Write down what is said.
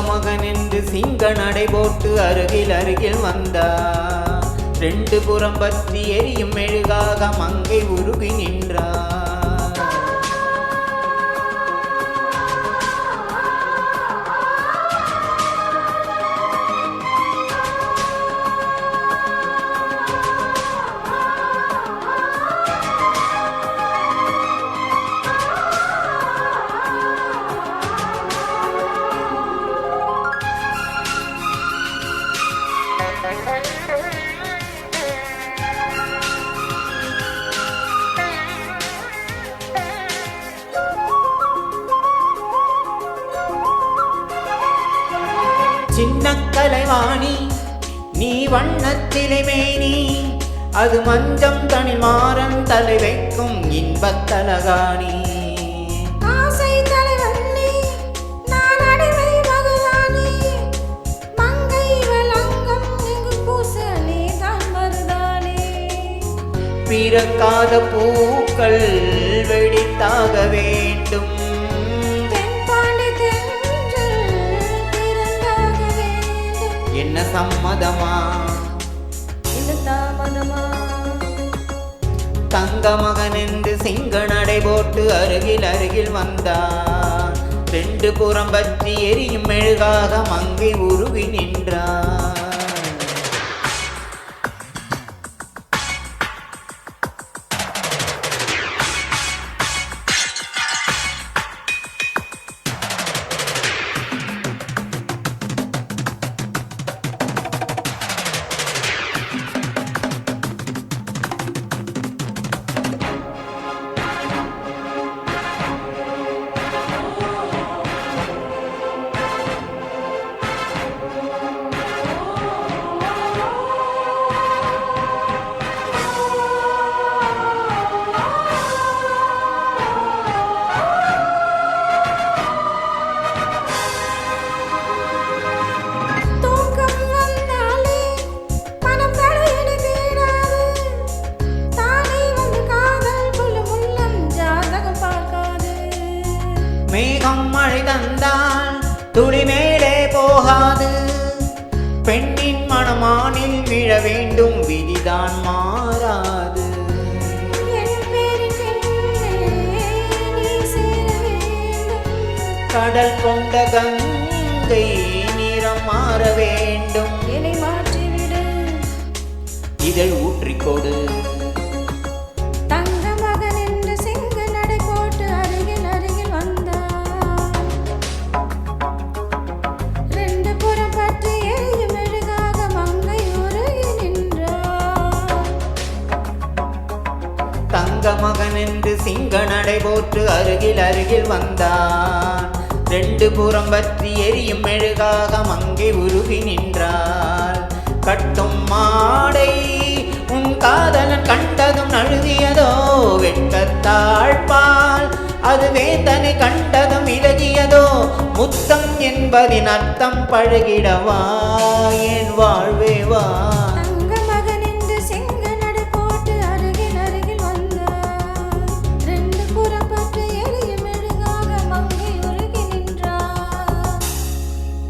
மகன் என்று சிங்க நடை போட்டு அருகில் அருகில் வந்தார். ரெண்டு புறம் பற்றி எரியும் மெழுகாக மங்கை உருகி நின்றார். சின்ன கலைவாணி நீ வண்ணத்திலே மேனி, அது மஞ்சம் தனில் மாறன் தலை வைக்கும் இன்பத் தலகாணி. ஆசை தலைவன்னி நான் அடிமை மகளானி, மங்கை வலங்கம் இங்கு பூசலே தான் மருதானே. பிறக்காத பூக்கள் வெடித்தாக வேண்டும், என்ன சம்மதமா இந்த தாமதமா? தங்க மகன் என்று சிங்க நடை போட்டு அருகில் அருகில் வந்தார். ரெண்டு புறம் பற்றி எரியும் மெழுகாக மங்கை உருகி நின்றார். மேகம் மழை தந்தால் துளி மேலே போகாது, பெண்ணின் மனமானில் விழ வேண்டும் விதிதான் மாறாது. கடல் கொண்ட கங்கை நிறம் மாற வேண்டும், மாற்றிவிடு இதழ் ஊற்றிக்கொடு. தங்க மகன் என்று சிங்க நடை போட்டு அருகில் அருகில் வந்தான். ரெண்டு புறம் பற்றி எரியும் மெழுகாக மங்கை உருகி நின்றாள். கட்டும் மாடை உன் காதலன் கண்டதும் நழுதியதோ, வெட்கத்தாழ்பால் அதுவே தன்னை கண்டதும் விலகியதோ. முத்தம் என்பதின் அர்த்தம் பழகிடவா என் வாழ்வே வா.